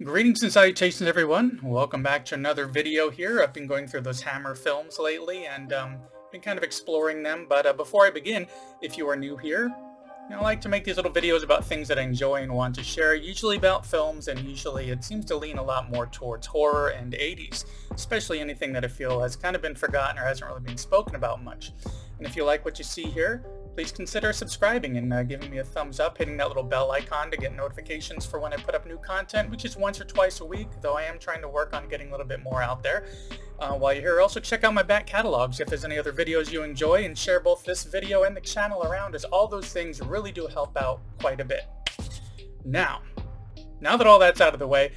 Greetings and salutations, everyone. Welcome back to another video here. I've been going through those Hammer films lately and been kind of exploring them. But before I begin, if you are new here, I like to make these little videos about things that I enjoy and want to share, usually about films, and usually it seems to lean a lot more towards horror and 80s, especially anything that I feel has kind of been forgotten or hasn't really been spoken about much. And if you like what you see here, please consider subscribing and giving me a thumbs up, hitting that little bell icon to get notifications for when I put up new content, which is once or twice a week, though I am trying to work on getting a little bit more out there. While you're here, also check out my back catalogs if there's any other videos you enjoy, and share both this video and the channel around, as all those things really do help out quite a bit. Now that all that's out of the way,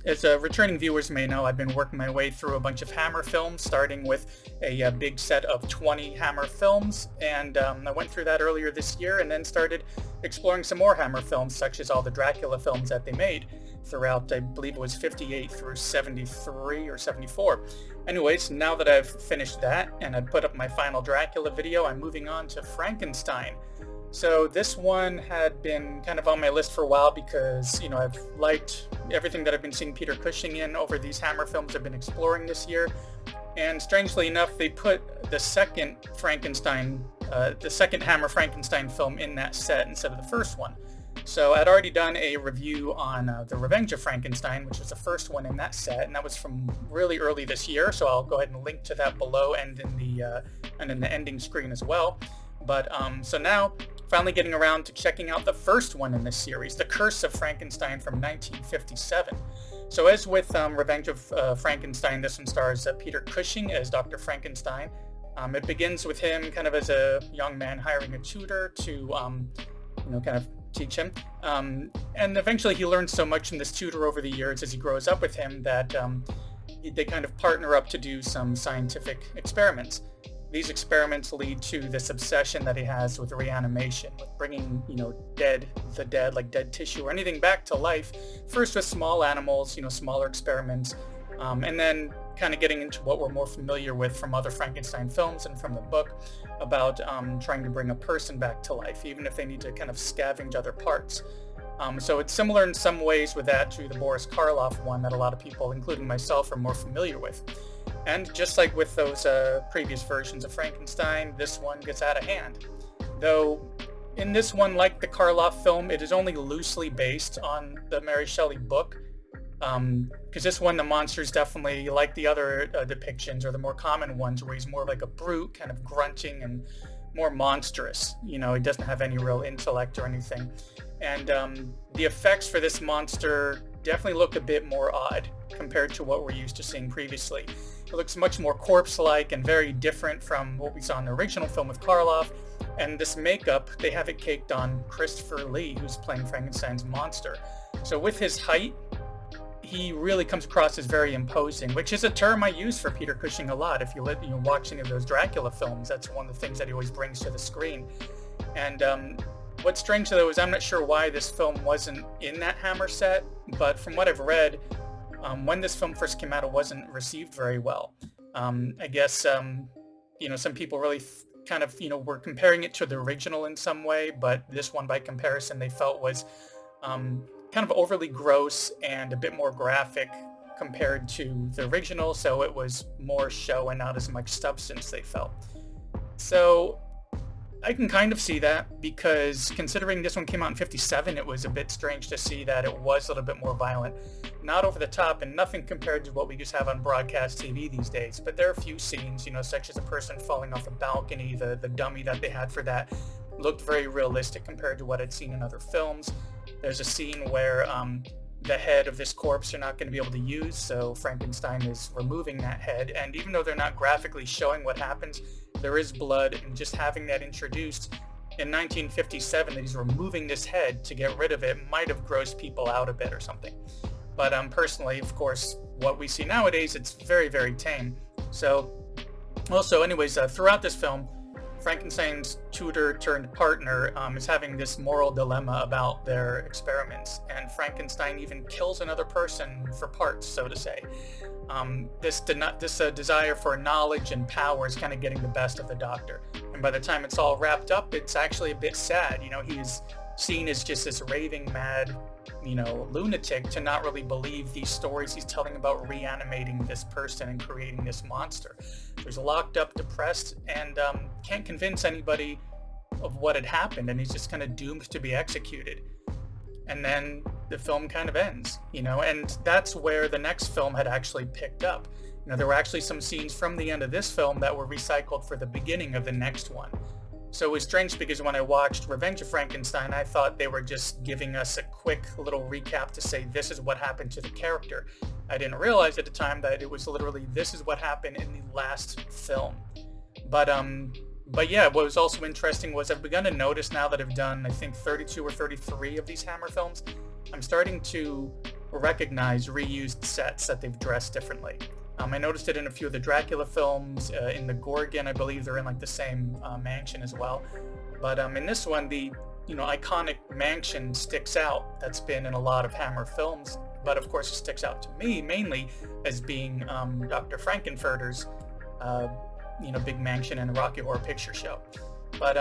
as returning viewers may know, I've been working my way through a bunch of Hammer films, starting with a big set of 20 Hammer films, and I went through that earlier this year and then started exploring some more Hammer films, such as all the Dracula films that they made throughout, I believe it was 58 through 73 or 74. Anyways, now that I've finished that and I've put up my final Dracula video, I'm moving on to Frankenstein. So this one had been kind of on my list for a while because, I've liked everything that I've been seeing Peter Cushing in over these Hammer films I've been exploring this year. And strangely enough, they put the second Hammer Frankenstein film in that set instead of the first one. So I'd already done a review on the Revenge of Frankenstein, which was the first one in that set, and that was from really early this year. So I'll go ahead and link to that below and in the ending screen as well. But so now, finally getting around to checking out the first one in this series, The Curse of Frankenstein from 1957. So as with Revenge of Frankenstein, this one stars Peter Cushing as Dr. Frankenstein. It begins with him kind of as a young man hiring a tutor to, kind of teach him. And eventually he learns so much from this tutor over the years as he grows up with him that they kind of partner up to do some scientific experiments. These experiments lead to this obsession that he has with reanimation, with bringing, the dead, like dead tissue or anything back to life, first with small animals, smaller experiments, and then kind of getting into what we're more familiar with from other Frankenstein films and from the book about trying to bring a person back to life, even if they need to kind of scavenge other parts. So it's similar in some ways with that to the Boris Karloff one that a lot of people, including myself, are more familiar with. And just like with those previous versions of Frankenstein, this one gets out of hand. Though in this one, like the Karloff film, it is only loosely based on the Mary Shelley book. Because this one, the monster's definitely like the other depictions, or the more common ones, where he's more like a brute, kind of grunting and more monstrous. He doesn't have any real intellect or anything. And the effects for this monster definitely look a bit more odd compared to what we're used to seeing previously. It looks much more corpse-like and very different from what we saw in the original film with Karloff. And this makeup, they have it caked on Christopher Lee, who's playing Frankenstein's monster. So with his height, he really comes across as very imposing, which is a term I use for Peter Cushing a lot. If you watch any of those Dracula films, that's one of the things that he always brings to the screen. And what's strange though is I'm not sure why this film wasn't in that Hammer set, but from what I've read, when this film first came out, it wasn't received very well. I guess, some people really kind of, were comparing it to the original in some way, but this one by comparison they felt was kind of overly gross and a bit more graphic compared to the original, so it was more show and not as much substance, they felt. So I can kind of see that, because considering this one came out in 57, it was a bit strange to see that it was a little bit more violent. Not over the top and nothing compared to what we just have on broadcast TV these days, but there are a few scenes, such as a person falling off a balcony. The dummy that they had for that looked very realistic compared to what I'd seen in other films. There's a scene where the head of this corpse they're not going to be able to use, so Frankenstein is removing that head, and even though they're not graphically showing what happens, there is blood, and just having that introduced in 1957 that he's removing this head to get rid of it might have grossed people out a bit or something. But personally, of course, what we see nowadays, it's very, very tame. So also, anyways, throughout this film, Frankenstein's tutor turned partner is having this moral dilemma about their experiments, and Frankenstein even kills another person for parts, so to say. This desire for knowledge and power is kind of getting the best of the doctor, and by the time it's all wrapped up, it's actually a bit sad. He's seen as just this raving mad, lunatic, to not really believe these stories he's telling about reanimating this person and creating this monster. So he's locked up, depressed, and can't convince anybody of what had happened, and he's just kind of doomed to be executed. And then the film kind of ends, and that's where the next film had actually picked up. There were actually some scenes from the end of this film that were recycled for the beginning of the next one. So it was strange because when I watched Revenge of Frankenstein, I thought they were just giving us a quick little recap to say this is what happened to the character. I didn't realize at the time that it was literally this is what happened in the last film. But yeah, what was also interesting was I've begun to notice now that I've done, I think, 32 or 33 of these Hammer films, I'm starting to recognize reused sets that they've dressed differently. I noticed it in a few of the Dracula films. In the Gorgon, I believe they're in like the same mansion as well. But in this one, the iconic mansion sticks out. That's been in a lot of Hammer films, but of course it sticks out to me mainly as being Dr. Frankenfurter's big mansion in the Rocky Horror Picture Show. But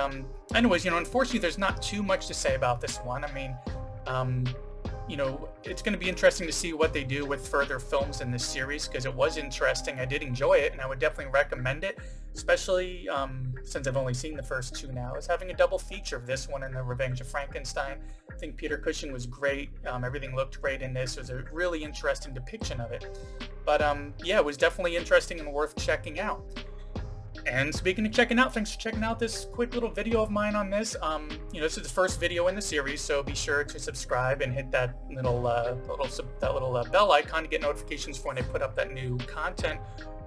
anyways, unfortunately, there's not too much to say about this one. I mean, it's going to be interesting to see what they do with further films in this series, because it was interesting. I did enjoy it, and I would definitely recommend it, especially since I've only seen the first two now, is having a double feature of this one and The Revenge of Frankenstein. I think Peter Cushing was great. Everything looked great in this. It was a really interesting depiction of it. But yeah, it was definitely interesting and worth checking out. And speaking of checking out, thanks for checking out this quick little video of mine on this. This is the first video in the series, so be sure to subscribe and hit that little bell icon to get notifications for when I put up that new content,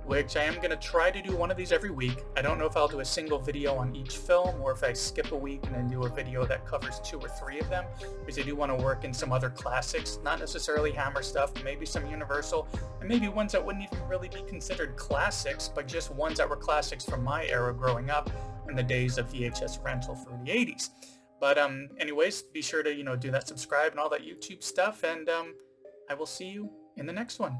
which I am going to try to do one of these every week. I don't know if I'll do a single video on each film or if I skip a week and then do a video that covers 2 or 3 of them, because I do want to work in some other classics, not necessarily Hammer stuff, maybe some Universal, and maybe ones that wouldn't even really be considered classics, but just ones that were classics from my era growing up in the days of VHS rental through the 80s. But anyways, be sure to do that subscribe and all that YouTube stuff, and I will see you in the next one.